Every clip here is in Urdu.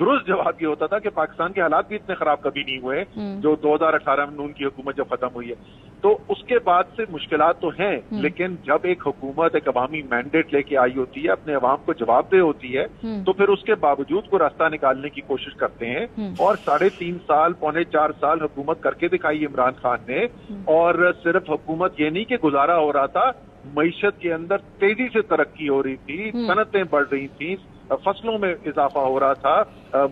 درست جواب یہ ہوتا تھا کہ پاکستان کے حالات بھی اتنے خراب کبھی نہیں ہوئے جو 2018 میں نون کی حکومت جب ختم ہوئی ہے. تو اس کے بعد سے مشکلات تو ہیں، لیکن جب ایک حکومت ایک عوامی مینڈیٹ لے کے آئی ہوتی ہے، اپنے عوام کو جواب دہ ہوتی ہے، تو پھر اس کے باوجود کو راستہ نکالنے کی کوشش کرتے ہیں. اور 3.5 سال 4.5 سال حکومت کر کے دکھائی عمران خان نے. اور صرف حکومت یہ نہیں کہ گزارا ہو رہا تھا، معیشت کے اندر تیزی سے ترقی ہو رہی تھی، صنعتیں بڑھ رہی تھیں، فصلوں میں اضافہ ہو رہا تھا،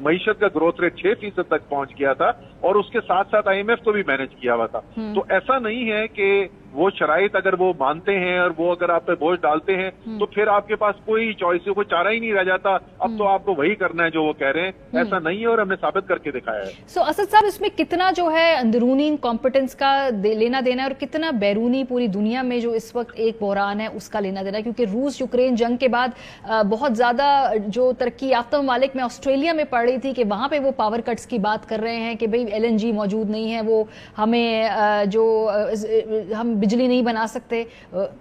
معیشت کا گروتھ ریٹ 6% تک پہنچ گیا تھا، اور اس کے ساتھ ساتھ IMF کو بھی مینج کیا ہوا تھا. تو ایسا نہیں ہے کہ وہ شرائط اگر وہ مانتے ہیں اور وہ اگر آپ پہ بوجھ ڈالتے ہیں تو پھر آپ کے پاس کوئی چوائس، کوئی چارہ ہی نہیں رہ جاتا، اب تو آپ کو وہی کرنا ہے جو وہ کہہ رہے ہیں. ایسا نہیں ہے اور ہم نے ثابت کر کے دکھایا ہے. اسد صاحب، اس میں کتنا جو ہے اندرونی کمپٹنس کا لینا دینا ہے اور کتنا بیرونی پوری دنیا میں جو اس وقت ایک بحران ہے اس کا لینا دینا ہے؟ کیونکہ روس یوکرین جنگ کے بعد بہت زیادہ جو ترقی یافتہ ممالک میں آسٹریلیا میں پڑ رہی تھی کہ وہاں پہ وہ پاور کٹس کی بات کر رہے ہیں کہ بھئی LNG موجود نہیں ہے، وہ ہمیں ہم بجلی نہیں بنا سکتے.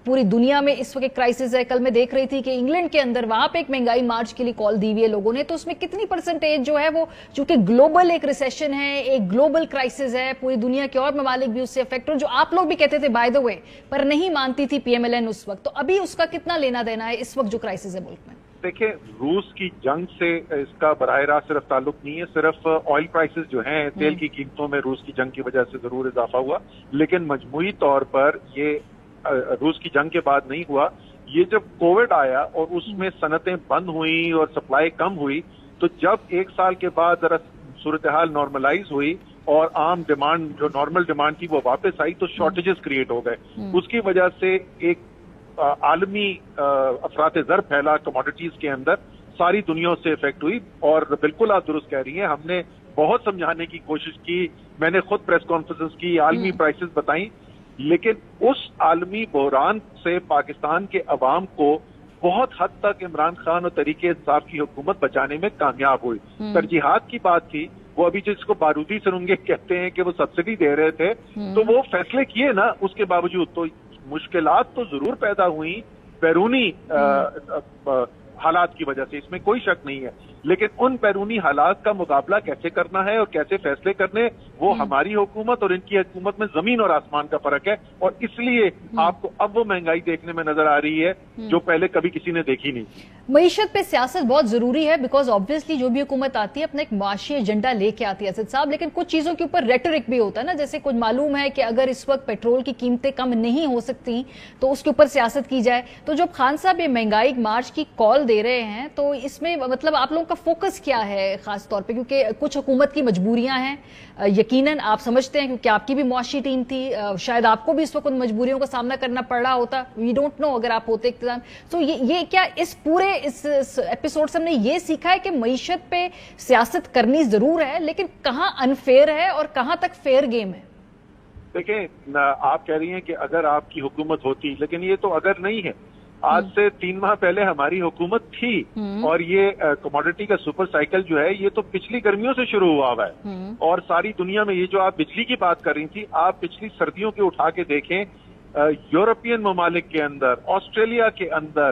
پوری دنیا میں اس وقت ایک کرائسس ہے. کل میں دیکھ رہی تھی کہ انگلینڈ کے اندر وہاں پہ ایک مہنگائی مارچ کے لیے کال دی ہوئی ہے لوگوں نے. تو اس میں کتنی پرسنٹیج جو ہے وہ، چونکہ گلوبل ایک ریسیشن ہے، ایک گلوبل کرائسس ہے، پوری دنیا کے اور ممالک بھی اس سے افیکٹ ہو، جو آپ لوگ بھی کہتے تھے بائی دا وے پر نہیں مانتی تھی PMLN اس وقت. تو ابھی اس کا کتنا لینا دینا ہے اس وقت جو کرائسس ہے ملک میں؟ دیکھیں، روس کی جنگ سے اس کا براہ راست صرف تعلق نہیں ہے. صرف آئل پرائسز جو ہیں، تیل کی قیمتوں میں روس کی جنگ کی وجہ سے ضرور اضافہ ہوا، لیکن مجموعی طور پر یہ روس کی جنگ کے بعد نہیں ہوا. یہ جب کووڈ آیا اور اس میں صنعتیں بند ہوئیں اور سپلائی کم ہوئی، تو جب 1 سال کے بعد ذرا صورتحال نارملائز ہوئی اور عام ڈیمانڈ جو نارمل ڈیمانڈ تھی وہ واپس آئی، تو شارٹیجز کریٹ ہو گئے. اس کی وجہ سے ایک عالمی افراط زر پھیلا کموڈیٹیز کے اندر، ساری دنیا سے افیکٹ ہوئی. اور بالکل آپ درست کہہ رہی ہیں، ہم نے بہت سمجھانے کی کوشش کی، میں نے خود پریس کانفرنس کی، عالمی پرائسز بتائیں، لیکن اس عالمی بحران سے پاکستان کے عوام کو بہت حد تک عمران خان اور تحریک انصاف کی حکومت بچانے میں کامیاب ہوئی. ترجیحات کی بات تھی، وہ ابھی جس کو بارودی سرنگیں کہتے ہیں کہ وہ سبسڈی دے رہے تھے، تو وہ فیصلے کیے نا. اس کے باوجود تو مشکلات تو ضرور پیدا ہوئیں بیرونی حالات کی وجہ سے، اس میں کوئی شک نہیں ہے. لیکن ان بیرونی حالات کا مقابلہ کیسے کرنا ہے اور کیسے فیصلے کرنے، وہ ہماری حکومت اور ان کی حکومت میں زمین اور آسمان کا فرق ہے. اور اس لیے آپ کو اب وہ مہنگائی دیکھنے میں نظر آ رہی ہے جو پہلے کبھی کسی نے دیکھی نہیں. معیشت پہ سیاست بہت ضروری ہے، بیکاز آبویسلی جو بھی حکومت آتی ہے اپنا ایک معاشی ایجنڈا لے کے آتی ہے اسد صاحب، لیکن کچھ چیزوں کے اوپر ریٹرک بھی ہوتا ہے نا. جیسے کچھ معلوم ہے کہ اگر اس وقت پیٹرول کی قیمتیں کم نہیں ہو سکتی تو اس کے اوپر سیاست کی جائے. تو جب خان صاحب یہ مہنگائی مارچ کی کال دے رہے ہیں تو اس میں مطلب آپ لوگوں کا فوکس کیا ہے خاص طور پہ؟ کیونکہ کچھ حکومت کی مجبوریاں ہیں، یقیناً آپ سمجھتے ہیں کیونکہ آپ کی بھی معاشی ٹیم تھی، شاید آپ کو بھی اس وقت ان مجبوریوں کا سامنا کرنا پڑ رہا ہوتا. وی ڈونٹ نو اگر آپ ہوتے اقتدار. تو یہ کیا اس پورے اس ایپیسوڈ سے ہم نے یہ سیکھا ہے کہ معیشت پہ سیاست کرنی ضرور ہے، لیکن کہاں انفیئر ہے اور کہاں تک فیئر گیم ہے؟ دیکھیں، آپ کہہ رہی ہیں کہ اگر آپ کی حکومت ہوتی، لیکن یہ تو اگر نہیں ہے. آج سے 3 ماہ پہلے ہماری حکومت تھی اور یہ کموڈٹی کا سپر سائیکل جو ہے یہ تو پچھلی گرمیوں سے شروع ہوا ہے. اور ساری دنیا میں یہ جو آپ بجلی کی بات کر رہی تھی، آپ پچھلی سردیوں کے اٹھا کے دیکھیں، یورپین ممالک کے اندر، آسٹریلیا کے اندر،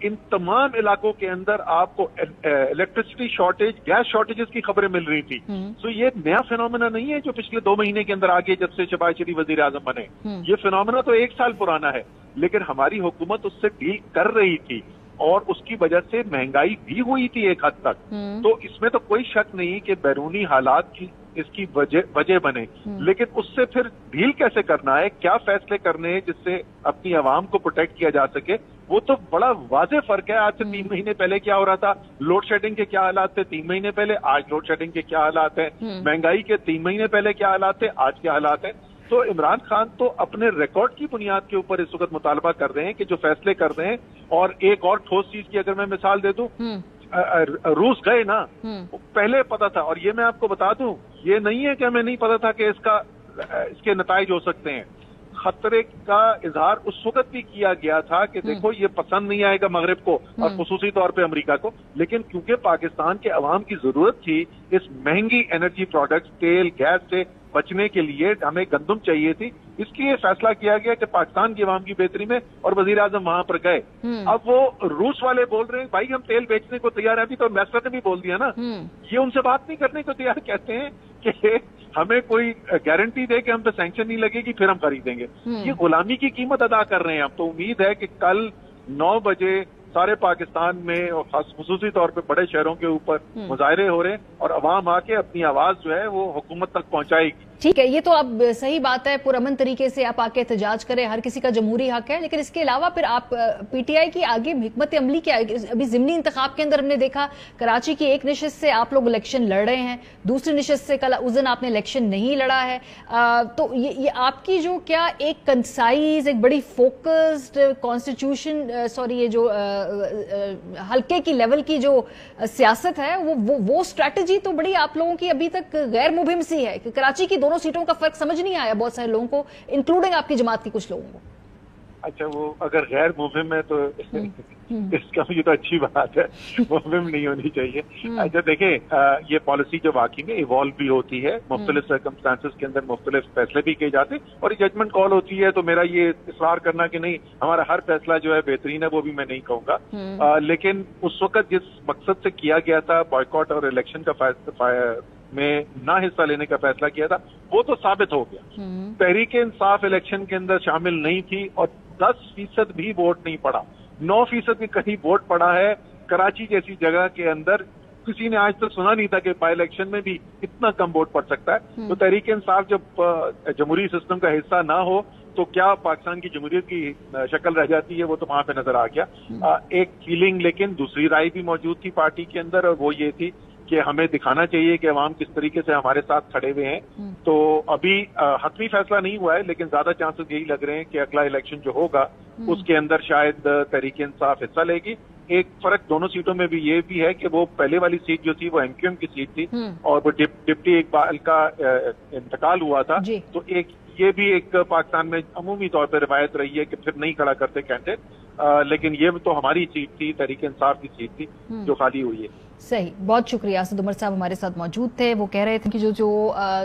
ان تمام علاقوں کے اندر آپ کو الیکٹرسٹی شارٹیج، گیس شارٹیجز کی خبریں مل رہی تھی. تو یہ نیا فینومینا نہیں ہے جو پچھلے 2 مہینے کے اندر آگے جب سے شہباز شریف وزیر اعظم بنے. یہ فینومینا تو 1 سال پرانا ہے، لیکن ہماری حکومت اس سے ڈیل کر رہی تھی اور اس کی وجہ سے مہنگائی بھی ہوئی تھی ایک حد تک. تو اس میں تو کوئی شک نہیں کہ بیرونی حالات کی اس کی وجہ بنے، لیکن اس سے پھر ڈیل کیسے کرنا ہے، کیا فیصلے کرنے ہیں جس سے اپنی عوام کو پروٹیکٹ کیا جا سکے، وہ تو بڑا واضح فرق ہے. آج سے 3 مہینے پہلے کیا ہو رہا تھا، لوڈ شیڈنگ کے کیا حالات تھے 3 مہینے پہلے، آج لوڈ شیڈنگ کے کیا حالات ہیں، مہنگائی کے 3 مہینے پہلے کیا حالات تھے، آج کیا حالات ہیں. تو عمران خان تو اپنے ریکارڈ کی بنیاد کے اوپر اس وقت مطالبہ کر رہے ہیں کہ جو فیصلے کر رہے ہیں. اور ایک اور ٹھوس چیز کی اگر میں مثال دے دوں، روس گئے نا، پہلے پتا تھا، اور یہ میں آپ کو بتا دوں، یہ نہیں ہے کہ ہمیں نہیں پتا تھا کہ اس کے نتائج ہو سکتے ہیں. خطرے کا اظہار اس وقت بھی کیا گیا تھا کہ دیکھو یہ پسند نہیں آئے گا مغرب کو اور خصوصی طور پہ امریکہ کو، لیکن کیونکہ پاکستان کے عوام کی ضرورت تھی اس مہنگی انرجی پروڈکٹس، تیل، گیس سے بچنے کے لیے، ہمیں گندم چاہیے تھی، اس لیے فیصلہ کیا گیا کہ پاکستان کی عوام کی بہتری میں، اور وزیر اعظم وہاں پر گئے. اب وہ روس والے بول رہے ہیں بھائی ہم تیل بیچنے کو تیار ہیں، ابھی تو ایمبیسڈر نے بھی بول دیا نا، یہ ان سے بات نہیں کرنے کو تیار، کہتے ہیں کہ ہمیں کوئی گارنٹی دے کہ ہم پہ سینکشن نہیں لگے گی پھر ہم خریدیں گے. یہ غلامی کی قیمت ادا کر رہے ہیں. اب تو امید ہے کہ کل 9 بجے سارے پاکستان میں اور خصوصی طور پہ بڑے شہروں کے اوپر مظاہرے ہو رہے ہیں اور عوام آ کے اپنی آواز جو ہے وہ حکومت تک پہنچائے گی. ٹھیک ہے، یہ تو اب صحیح بات ہے، پرامن طریقے سے آپ آ کے احتجاج کریں، ہر کسی کا جمہوری حق ہے، لیکن اس کے علاوہ پھر آپ پی ٹی آئی کی آگے حکمت عملی کیا ہے؟ ابھی ضمنی انتخاب کے اندر ہم نے دیکھا کراچی کی ایک نشست سے آپ لوگ الیکشن لڑ رہے ہیں، دوسری نشست سے کل اس دن آپ نے الیکشن نہیں لڑا ہے، تو یہ آپ کی جو کیا ایک کنسائز، ایک بڑی فوکسڈ کانسٹیٹیوشن یہ جو حلقے کی لیول کی جو سیاست ہے وہ اسٹریٹجی تو بڑی آپ لوگوں کی ابھی تک غیر مبہم سی ہے کہ کراچی کی دونوں سیٹوں کا فرق سمجھ نہیں آیا بہت سارے لوگوں کو، انکلوڈنگ آپ کی جماعت کی کچھ لوگوں کو. اچھا، وہ اگر غیر مبہم ہے تو اس کا مجھے تو اچھی بات ہے، مبہم نہیں ہونی چاہیے. اچھا دیکھیں، یہ پالیسی جو واقعی میں ایوالو بھی ہوتی ہے، مختلف سرکمسٹانسز کے اندر مختلف فیصلے بھی کیے جاتے ہیں اور ججمنٹ کال ہوتی ہے، تو میرا یہ اصرار کرنا کہ نہیں ہمارا ہر فیصلہ جو ہے بہترین ہے وہ بھی میں نہیں کہوں گا. لیکن اس وقت جس مقصد سے کیا گیا تھا بائیکاٹ اور الیکشن کا میں نہ حصہ لینے کا فیصلہ کیا تھا، وہ تو ثابت ہو گیا. تحریک انصاف الیکشن کے اندر شامل نہیں تھی اور 10% بھی ووٹ نہیں پڑا، 9% کے قریب ووٹ پڑا ہے. کراچی جیسی جگہ کے اندر کسی نے آج تک سنا نہیں تھا کہ بائی الیکشن میں بھی اتنا کم ووٹ پڑ سکتا ہے. تو تحریک انصاف جب جمہوری سسٹم کا حصہ نہ ہو تو کیا پاکستان کی جمہوریت کی شکل رہ جاتی ہے، وہ تو وہاں پہ نظر آ گیا. ایک فیلنگ لیکن دوسری رائے بھی موجود تھی پارٹی کے اندر، اور وہ یہ تھی کہ ہمیں دکھانا چاہیے کہ عوام کس طریقے سے ہمارے ساتھ کھڑے ہوئے ہیں. تو ابھی حتمی فیصلہ نہیں ہوا ہے، لیکن زیادہ چانسز یہی لگ رہے ہیں کہ اگلا الیکشن جو ہوگا اس کے اندر شاید تحریک انصاف حصہ لے گی. ایک فرق دونوں سیٹوں میں بھی یہ بھی ہے کہ وہ پہلے والی سیٹ جو تھی وہ ایم کیو ایم کی سیٹ تھی اور وہ ڈپٹی اقبال کا انتقال ہوا تھا. تو یہ بھی ایک پاکستان میں عمومی طور پہ روایت رہی ہے کہ پھر نہیں کھڑا کرتے کینڈیڈیٹ، لیکن یہ تو ہماری سیٹ تھی، تحریک انصاف کی سیٹ تھی جو خالی ہوئی ہے. صحیح، بہت شکریہ. اسد عمر صاحب ہمارے ساتھ موجود تھے، وہ کہہ رہے تھے کہ جو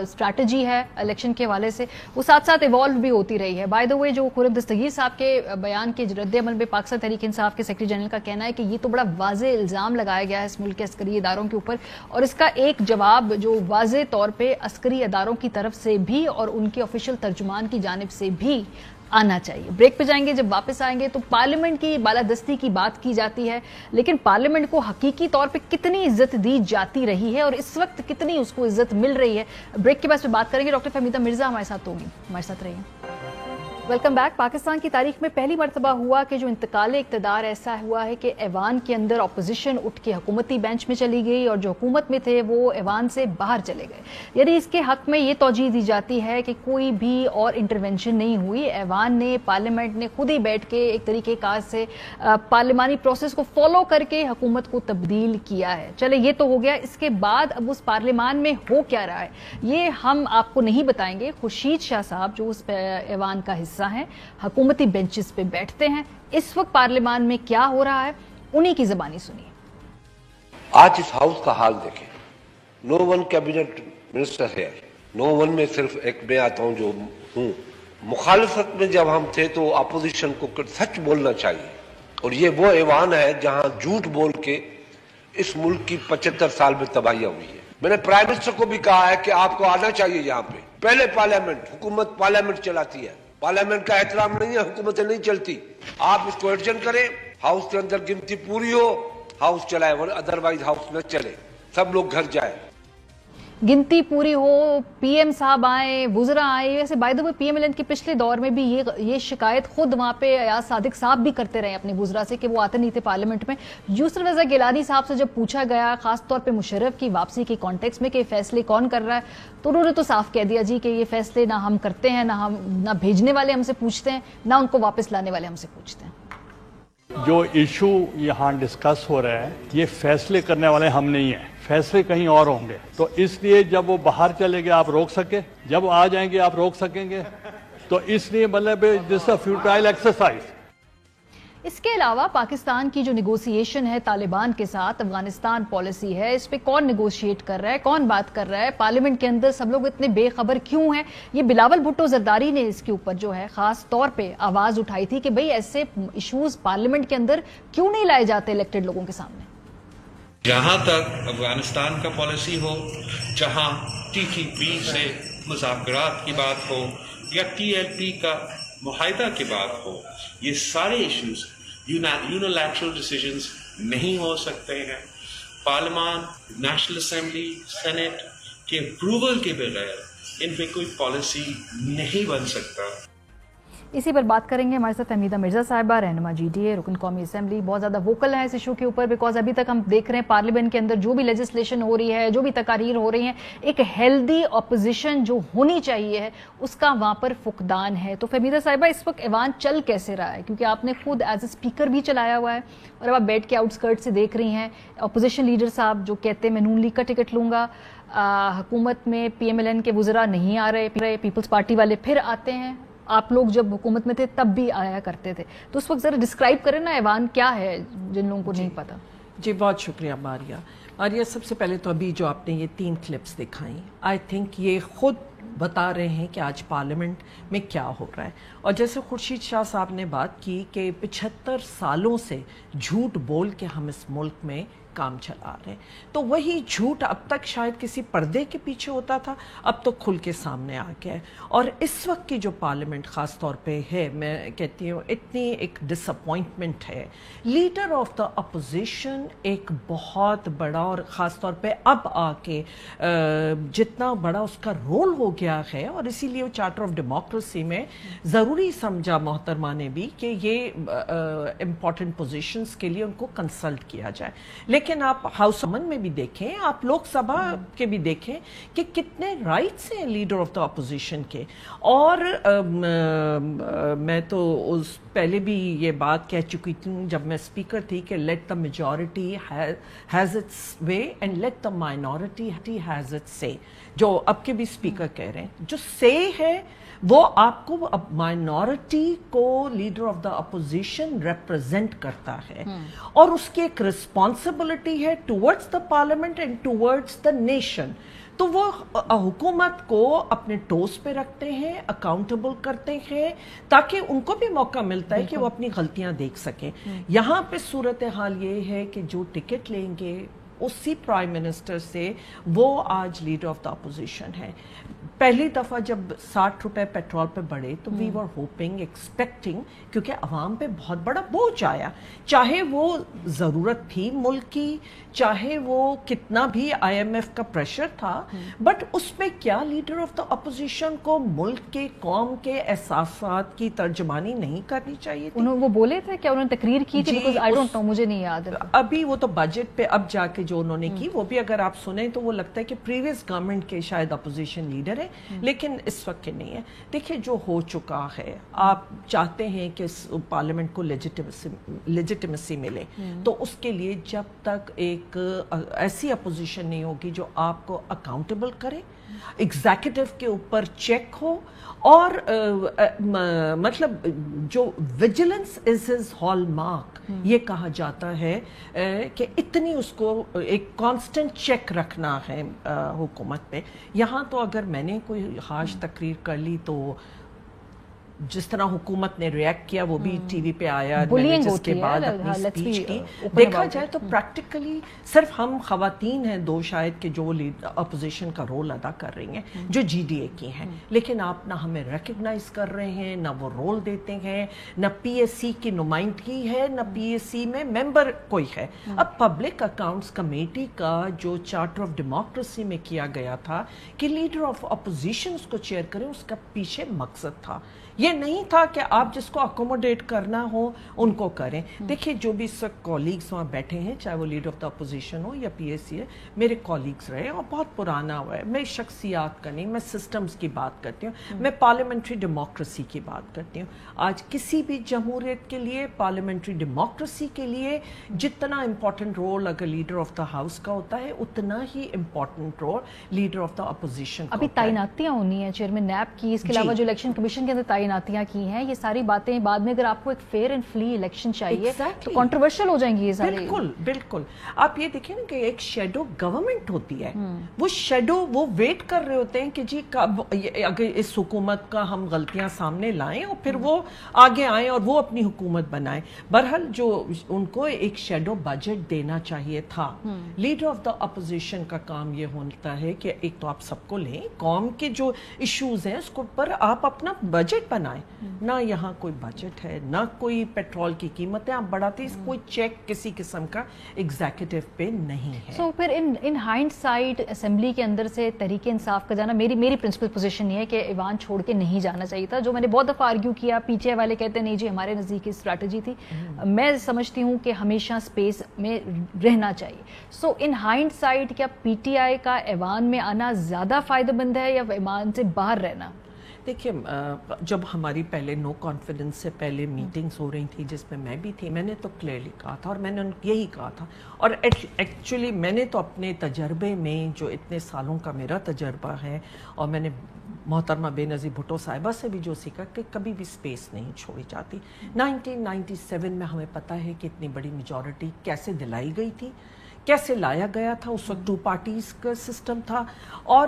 اسٹریٹجی ہے الیکشن کے حوالے سے وہ ساتھ ساتھ ایوالو بھی ہوتی رہی ہے. بائی دا وے جو خورم دستگیر صاحب کے بیان کے رد عمل میں پاکستان تحریک انصاف کے سیکرٹری جنرل کا کہنا ہے کہ یہ تو بڑا واضح الزام لگایا گیا ہے اس ملک کے عسکری اداروں کے اوپر، اور اس کا ایک جواب جو واضح طور پہ عسکری اداروں کی طرف سے بھی اور ان کے آفیشیل ترجمان کی جانب سے بھی آنا چاہیے. بریک پہ جائیں گے، جب واپس آئیں گے تو پارلیمنٹ کی بالادستی کی بات کی جاتی ہے، لیکن پارلیمنٹ کو حقیقی طور پہ کتنی عزت دی جاتی رہی ہے اور اس وقت کتنی اس کو عزت مل رہی ہے، بریک کے بعد پہ بات کریں گے. ڈاکٹر فہمیدہ مرزا ہمارے ساتھ ہوگی، ہمارے ساتھ رہیے. Welcome back. پاکستان کی تاریخ میں پہلی مرتبہ ہوا کہ جو انتقال اقتدار ایسا ہوا ہے کہ ایوان کے اندر اپوزیشن اٹھ کے حکومتی بینچ میں چلی گئی اور جو حکومت میں تھے وہ ایوان سے باہر چلے گئے. یعنی اس کے حق میں یہ توجیہ دی جاتی ہے کہ کوئی بھی اور انٹرونشن نہیں ہوئی، ایوان نے، پارلیمنٹ نے خود ہی بیٹھ کے ایک طریقے کار سے پارلیمانی پروسیس کو فالو کر کے حکومت کو تبدیل کیا ہے. چلے یہ تو ہو گیا، اس کے بعد اب اس پارلیمان میں ہو کیا رہا ہے یہ ہم آپ کو نہیں بتائیں گے. خورشید شاہ صاحب جو اس ایوان کا حصہ ہیں، حکومتی بینچز پہ بیٹھتے ہیں، اس وقت پارلیمان میں کیا ہو رہا ہے انہی کی زبانی سنیے. آج اس ہاؤس کا حال دیکھیں، نو ون کیبنٹ منسٹر ہے، نو ون میں صرف ایک میں آتا ہوں جو ہوں. مخالفت میں جب ہم تھے تو اپوزیشن کو سچ بولنا چاہیے، اور یہ وہ ایوان ہے جہاں جھوٹ بول کے اس ملک کی 75 سال میں تباہیاں ہوئی ہے. میں نے پرائم منسٹر کو بھی کہا ہے کہ آپ کو آنا چاہیے یہاں پہ. پہلے پارلیمنٹ، حکومت پارلیمنٹ چلاتی ہے، پارلیمنٹ کا احترام نہیں ہے، حکومتیں نہیں چلتی. آپ اس کو ایڈجسٹ کریں، ہاؤس کے اندر گنتی پوری ہو، ہاؤس چلائے، ادروائز ہاؤس نہ چلے، سب لوگ گھر جائیں. گنتی پوری ہو، پی ایم صاحب آئیں، وزراء آئیں. ویسے by the way P M L N کے پچھلے دور میں بھی یہ شکایت خود وہاں پہ ایاز صادق صاحب بھی کرتے رہے اپنے وزراء سے کہ وہ آتے نہیں تھے پارلیمنٹ میں. یوسف رضا گیلانی صاحب سے جب پوچھا گیا خاص طور پہ مشرف کی واپسی کے کانٹیکس میں کہ فیصلے کون کر رہا ہے، تو انہوں نے تو صاف کہہ دیا جی کہ یہ فیصلے نہ ہم کرتے ہیں، نہ بھیجنے والے ہم سے پوچھتے ہیں، نہ ان کو واپس لانے والے ہم سے پوچھتے ہیں. جو ایشو یہاں ڈسکس ہو رہا ہے یہ فیصلے کرنے والے ہم نہیں ہیں، فیصلے کہیں اور ہوں گے. تو اس لیے جب وہ باہر چلے گئے آپ روک سکے، جب آ جائیں گے آپ روک سکیں گے. تو اس لیے مطلب دس اے فیوٹائل ایکسرسائز. اس کے علاوہ پاکستان کی جو نیگوسیشن ہے طالبان کے ساتھ، افغانستان پالیسی ہے، اس پہ کون نیگوشیٹ کر رہا ہے، کون بات کر رہا ہے؟ پارلیمنٹ کے اندر سب لوگ اتنے بے خبر کیوں ہیں؟ یہ بلاول بھٹو زرداری نے اس کے اوپر جو ہے خاص طور پہ آواز اٹھائی تھی کہ بھئی ایسے ایشوز پارلیمنٹ کے اندر کیوں نہیں لائے جاتے الیکٹڈ لوگوں کے سامنے؟ جہاں تک افغانستان کا پالیسی ہو، جہاں ٹی ٹی پی سے مذاکرات کی بات ہو یا ٹی ایل پی کا معاہدہ کی بات ہو، یہ سارے ایشوز یونیلیٹرل ڈیسیژنز نہیں ہو سکتے ہیں۔ پارلیمان، نیشنل اسمبلی، سینٹ کے اپروول کے بغیر ان پہ کوئی پالیسی نہیں بن سکتا۔ اسی پر بات کریں گے، ہمارے ساتھ فہمیدہ مرزا صاحبہ، رہنما جی ڈی اے، رکن قومی اسمبلی، بہت زیادہ ووکل ہیں اس ایشو کے اوپر، بیکاز ابھی تک ہم دیکھ رہے ہیں پارلیمنٹ کے اندر جو بھی لیجسلیشن ہو رہی ہے، جو بھی تقاریر ہو رہی ہیں، ایک ہیلدی اپوزیشن جو ہونی چاہیے ہے اس کا وہاں پر فقدان ہے۔ تو فہمیدہ صاحبہ اس وقت ایوان چل کیسے رہا ہے؟ کیونکہ آپ نے خود ایز اے اسپیکر بھی چلایا ہوا ہے اور اب آپ بیٹھ کے آؤٹ اسکرٹ سے دیکھ رہی ہیں اپوزیشن لیڈر صاحب جو کہتے ہیں میں نون لیگ کا ٹکٹ لوں گا، حکومت میں پی ایم ایل این کے وزراء نہیں آ رہے، پیپلز پارٹی والے پھر آتے ہیں، آپ لوگ جب حکومت میں تھے تب بھی آیا کرتے تھے، تو اس وقت ذرا ڈسکرائب کریں نا ایوان کیا ہے جن لوگوں کو نہیں پتا۔ جی بہت شکریہ ماریہ، سب سے پہلے تو ابھی جو آپ نے یہ 3 کلپس دکھائیں، آئی تھنک یہ خود بتا رہے ہیں کہ آج پارلیمنٹ میں کیا ہو رہا ہے۔ اور جیسے خورشید شاہ صاحب نے بات کی کہ 75 سالوں سے جھوٹ بول کے ہم اس ملک میں کام چلا رہے ہیں، تو وہی جھوٹ اب تک شاید کسی پردے کے پیچھے ہوتا تھا، اب تو کھل کے سامنے آ گیا ہے۔ اور اس وقت کی جو پارلیمنٹ خاص طور پہ ہے، میں کہتی ہوں اتنی ایک ڈس اپوائنٹمنٹ ہے۔ لیڈر آف دا اپوزیشن ایک بہت بڑا، اور خاص طور پہ اب آ کے جتنا بڑا اس کا رول ہو گیا ہے، اور اسی لیے چارٹر آف ڈیموکریسی میں ضروری سمجھا محترمہ نے بھی کہ یہ امپورٹنٹ پوزیشنز کے لیے ان کو کنسلٹ کیا جائے۔ لیکن آپ ہاؤس امن میں بھی دیکھیں، آپ لوک سبھا کے بھی دیکھیں کہ کتنے رائٹس ہیں لیڈر آف دا اپوزیشن کے۔ اور میں تو اس پہلے بھی یہ بات کہہ چکی تھی جب میں اسپیکر تھی کہ let the majority has its way and let the minority has its سے، جو اب کے بھی اسپیکر کہہ رہے ہیں۔ جو سے ہے وہ آپ کو مائنورٹی کو leader of the opposition represent کرتا ہے، اور اس کی ایک رسپانسبلٹی ہے towards the parliament and towards the nation. تو وہ حکومت کو اپنے ٹوس پہ رکھتے ہیں، اکاؤنٹیبل کرتے ہیں، تاکہ ان کو بھی موقع ملتا ہے کہ وہ اپنی غلطیاں دیکھ سکیں۔ یہاں پہ صورتحال یہ ہے کہ جو ٹکٹ لیں گے اسی پرائم منسٹر سے، وہ آج لیڈر آف دا اپوزیشن ہے۔ پہلی دفعہ جب 60 روپے پیٹرول پہ بڑھے تو وی ور ہوپنگ، ایکسپیکٹنگ، کیونکہ عوام پہ بہت بڑا بوجھ آیا، چاہے وہ ضرورت تھی ملک کی، چاہے وہ کتنا بھی آئی ایم ایف کا پریشر تھا، بٹ اس میں کیا لیڈر آف دا اپوزیشن کو ملک کے، قوم کے احساسات کی ترجمانی نہیں کرنی چاہیے تھی؟ وہ بولے تھے کہ انہوں نے تقریر کی تھی، بیکاز آئی ڈونٹ نو، مجھے نہیں یاد ہے ابھی وہ تو بجٹ پہ اب جا کے جو انہوں نے کی، وہ بھی اگر آپ سنیں تو وہ لگتا ہے کہ پریویس گورنمنٹ کے شاید اپوزیشن لیڈر ہے، لیکن اس وقت کے نہیں ہے۔ دیکھیں جو ہو چکا ہے، آپ چاہتے ہیں کہ پارلیمنٹ کو لیجیٹیمیسی ملے، تو اس کے لیے جب تک ایک ایسی اپوزیشن نہیں ہوگی جو آپ کو اکاؤنٹیبل کرے، ایگزیکٹو کے اوپر چیک ہو، اور مطلب جو vigilance is his hall mark, یہ کہا جاتا ہے کہ اتنی اس کو ایک کانسٹنٹ چیک رکھنا ہے حکومت پہ۔ یہاں تو اگر میں نے کوئی خاص تقریر کر لی تو جس طرح حکومت نے ریئیکٹ کیا وہ بھی ٹی وی پہ آیا، جس کے بعد اپنی اسپیچ کی، دیکھا جائے تو پریکٹیکلی صرف ہم خواتین ہیں دو شاید کہ جو اپوزیشن کا رول ادا کر رہی ہیں، جو جی ڈی اے کی ہیں، لیکن آپ نہ ہمیں ریکگنائز کر رہے ہیں، نہ وہ رول دیتے ہیں، نہ پی ایس سی کی نمائندگی ہے، نہ پی ایس سی میں ممبر کوئی ہے۔ اب پبلک اکاؤنٹس کمیٹی کا جو چارٹر آف ڈیموکریسی میں کیا گیا تھا کہ لیڈر آف اپوزیشن اس کو چیئر کریں، اس کا پیچھے مقصد تھا، یہ نہیں تھا کہ آپ جس کو اکوموڈیٹ کرنا ہو ان کو کریں۔ دیکھیں جو بھی اس وقت کولیگز وہاں بیٹھے ہیں، چاہے وہ لیڈر آف دا اپوزیشن ہو یا پی ایس سی ہے، میرے کولیگز رہے اور بہت پرانا ہوا ہے۔ میں شخصیات کا نہیں، میں سسٹمز کی بات کرتی ہوں، میں پارلیمنٹری ڈیموکریسی کی بات کرتی ہوں۔ آج کسی بھی جمہوریت کے لیے، پارلیمنٹری ڈیموکریسی کے لیے جتنا امپورٹنٹ رول اگر لیڈر آف دا ہاؤس کا ہوتا ہے، اتنا ہی important role leader of the opposition کا ابھی ہوتا ہے۔ تعیناتیاں ہونی ہیں چیئرمین نیب کی، اس کے علاوہ جو الیکشن کمیشن کے اندر تعیناتیاں کی ہیں، یہ ساری باتیں بعد میں اگر آپ کو ایک فیئر اینڈ فری الیکشن چاہیے تو کنٹروورشل ہو جائیں گی یہ ساری. بالکل بالکل. آپ یہ دیکھیں نا کہ ایک شیڈو گورنمنٹ ہوتی ہے، وہ شیڈو وہ ویٹ کر رہے ہوتے ہیں کہ جی اگر اس حکومت کا ہم غلطیاں سامنے لائیں اور پھر وہ آگے آئیں اور وہ اپنی حکومت بنائیں. بہرحال جو ان کو ایک شیڈو بجٹ دینا چاہیے تھا. لیڈر آف دا اپوزیشن کا کام یہ ہوتا ہے کہ ایک تو آپ سب کو لیں، قوم کے جو ایشوز ہیں اس کو پر آپ اپنا بجٹ بنائیں. نہ یہاں کوئی بجٹ ہے، نہ کوئی پیٹرول کی قیمتیں آپ بڑھاتے، کوئی چیک کسی قسم کا ایگزیکٹو پہ نہیں ہے. سو پھر ان ہائنڈ سائڈ اسمبلی کے اندر سے تحریک انصاف کا جانا، میری پرنسپل پوزیشن یہ ہے کہ ایوان چھوڑ کے نہیں جانا چاہیے تھا، جو میں نے بہت دفعہ آرگیو کیا. پی ٹی آئی والے کہتے ہیں نہیں جی ہمارے نزدیک اسٹریٹجی تھی. میں سمجھتی ہوں کہ ہمیشہ اسپیس میں رہنا چاہیے. سو ان ہائنڈ سائڈ کیا پی ٹی آئی کا ایوان میں آنا زیادہ فائدہ مند ہے یا ایوان سے باہر رہنا؟ دیکھیے جب ہماری پہلے نو کانفیڈنس سے پہلے میٹنگز ہو رہی تھی جس میں میں بھی تھی، میں نے تو کلیئرلی کہا تھا اور میں نے یہی کہا تھا. اور ایکچولی میں نے تو اپنے تجربے میں جو اتنے سالوں کا میرا تجربہ ہے اور میں نے محترمہ بے نظیر بھٹو صاحبہ سے بھی جو سیکھا کہ کبھی بھی سپیس نہیں چھوڑی جاتی. 1997 میں ہمیں پتہ ہے کہ اتنی بڑی میجورٹی کیسے دلائی گئی تھی، کیسے لایا گیا تھا. اس وقت 2 پارٹیز کا سسٹم تھا اور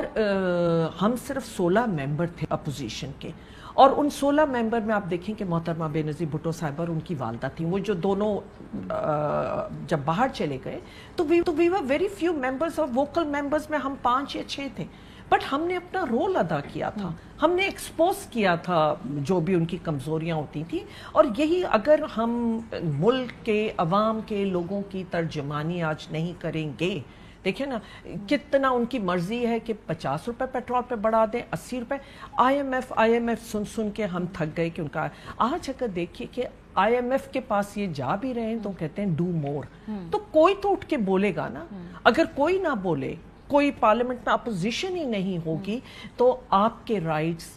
ہم صرف 16 ممبر تھے اپوزیشن کے. اور ان 16 ممبر میں آپ دیکھیں کہ محترمہ بے نظیر بھٹو صاحبہ اور ان کی والدہ تھیں، وہ جو دونوں جب باہر چلے گئے تو وی ور ویری فیو ممبرز اور ووکل ممبرز میں ہم 5 یا 6 تھے. بٹ ہم نے اپنا رول ادا کیا تھا، ہم نے ایکسپوز کیا تھا جو بھی ان کی کمزوریاں ہوتی تھیں. اور یہی اگر ہم ملک کے عوام کے لوگوں کی ترجمانی آج نہیں کریں گے، دیکھیں نا کتنا ان کی مرضی ہے کہ 50 روپے پیٹرول پہ بڑھا دیں، 80 روپے. آئی ایم ایف سن کے ہم تھک گئے کہ ان کا آج اگر دیکھیے کہ آئی ایم ایف کے پاس یہ جا بھی رہے ہیں تو کہتے ہیں ڈو مور. تو کوئی تو اٹھ کے بولے گا نا. اگر کوئی نہ بولے، کوئی پارلیمنٹ میں اپوزیشن ہی نہیں ہوگی تو آپ کے رائٹس،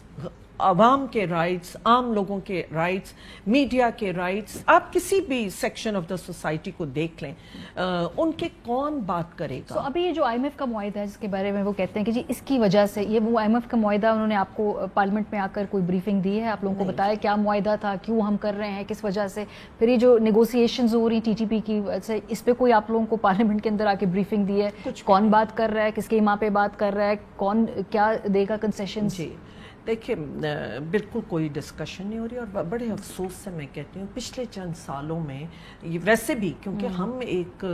عوام کے رائٹس، عام لوگوں کے رائٹس، میڈیا کے رائٹس، آپ کسی بھی سیکشن آف دا سوسائٹی کو دیکھ لیں، ان کے کون بات کرے گا. ابھی یہ جو آئی ایم ایف کا معاہدہ ہے جس کے بارے میں وہ کہتے ہیں کہ جی اس کی وجہ سے یہ وہ آئی ایم ایف کا معاہدہ، انہوں نے آپ کو پارلیمنٹ میں آ کر کوئی بریفنگ دی ہے؟ آپ لوگوں کو بتایا کیا معاہدہ تھا، کیوں ہم کر رہے ہیں، کس وجہ سے؟ پھر یہ جو نیگوسیشنز ہو رہی ٹی ٹی پی کی وجہ سے، اس پہ کوئی آپ لوگوں کو پارلیمنٹ کے اندر آ کے بریفنگ دی ہے؟ کون بات کر رہا ہے، کس کے ایما پہ بات کر رہا ہے، کون کیا دے گا کنسیشن؟ جی دیکھیں بالکل کوئی ڈسکشن نہیں ہو رہی. اور بڑے افسوس سے میں کہتی ہوں پچھلے چند سالوں میں یہ ویسے بھی، کیونکہ ہم ایک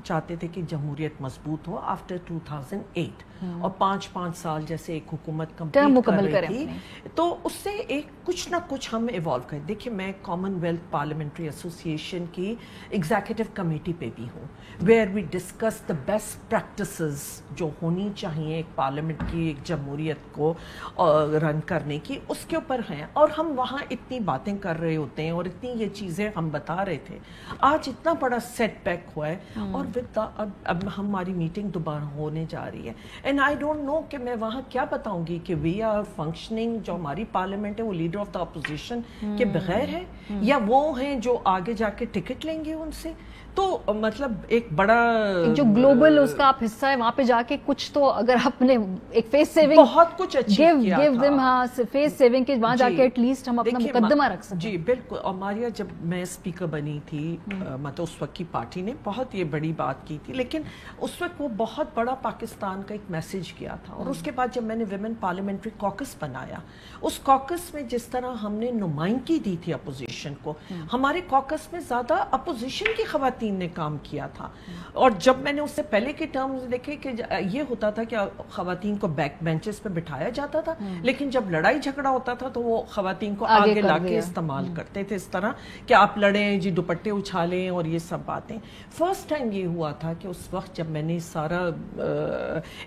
چاہتے تھے کہ جمہوریت مضبوط ہو آفٹر 2008 اور 5 سال جیسے ایک حکومت کمپلیٹ کر رہی تھی، تو اس سے ایک کچھ نہ کچھ ہم ایوالو کریں. دیکھیں میں کامن ویلتھ پارلیمنٹری ایسوسیشن کی ایگزیکٹو کمیٹی پہ بھی ہوں، where we discuss the best practices جو ہونی چاہیے ایک پارلیمنٹ کی، ایک جمہوریت کو رن کرنے کی، اس کے اوپر ہیں. اور ہم وہاں اتنی باتیں کر رہے ہوتے ہیں اور اتنی یہ چیزیں ہم بتا رہے تھے. آج اتنا بڑا سیٹ بیک ہوا ہے اور اب ہماری میٹنگ دوبارہ ہونے جا رہی ہے. اینڈ آئی ڈونٹ نو کہ میں وہاں کیا بتاؤں گی کہ وی آر فنکشننگ، جو ہماری پارلیمنٹ ہے وہ لیڈر آف دا اپوزیشن کے بغیر ہے، یا وہ ہیں جو آگے جا کے ٹکٹ لیں گے ان سے. تو مطلب ایک بڑا جو گلوبل اس کا آپ حصہ ہے، وہاں پہ جا کے کچھ تو اگر آپ نے ایک فیس سیونگ بہت کچھ اچیو کیا تھا، ہاں فیس سیونگ کے وہاں جا کے ایٹ لیسٹ ہم اپنا مقدمہ رکھ سکیں. جی بالکل. اور ماریا جب میں اسپیکر بنی تھی، مطلب اس وقت کی پارٹی نے بہت یہ بڑی بات کی تھی، لیکن اس وقت وہ بہت بڑا پاکستان کا ایک میسج کیا تھا. اور اس کے بعد جب میں نے ویمن پارلیمنٹری کوکس بنایا، اس کوکس میں جس طرح ہم نے نمائندگی دی تھی اپوزیشن کو، ہمارے کوکس میں زیادہ اپوزیشن کی خواتین نے کام کیا تھا. اور جب میں نے اس سے پہلے کے ٹرمز دیکھے کہ یہ ہوتا تھا کہ خواتین کو بیک بینچز پہ بٹھایا جاتا تھا، لیکن جب لڑائی جھگڑا ہوتا تھا تو وہ خواتین کو آگے لا کے استعمال کرتے تھے، اس طرح کہ آپ لڑیں جی، دوپٹے اچھالیں اور یہ سب باتیں. فرسٹ ٹائم یہ ہوا تھا کہ اس وقت جب میں نے سارا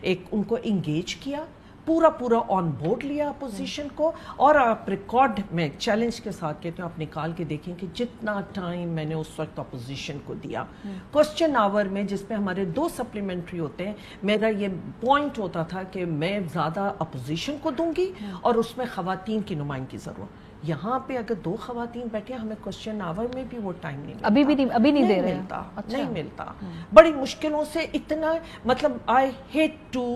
ایک ان کو انگیج کیا، پورا آن بورڈ لیا اپوزیشن کو. اور آپ ریکارڈ میں چیلنج کے ساتھ کہتے ہیں، آپ نکال کے دیکھیں کہ جتنا ٹائم میں نے اس وقت اپوزیشن کو دیا کوسچن آور میں، جس پہ ہمارے 2 سپلیمنٹری ہوتے ہیں، میرا یہ پوائنٹ ہوتا تھا کہ میں زیادہ اپوزیشن کو دوں گی اور اس میں خواتین کی نمائندگی ضرور. یہاں پہ اگر 2 خواتین بیٹھے، ہمیں کوسچن آور میں بھی وہ ٹائم نہیں ملتا، ابھی نہیں دے رہے، نہیں ملتا. بڑی مشکلوں سے اتنا، مطلب I hate to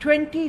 20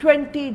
20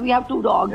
We have 2 dogs.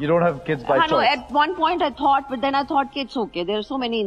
You don't have kids by choice. No, at one point I thought, but then I thought it's okay. There are so many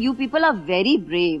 you people are very brave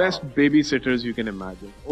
best babysitters you can imagine.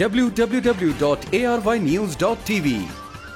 www.arYnews.tv।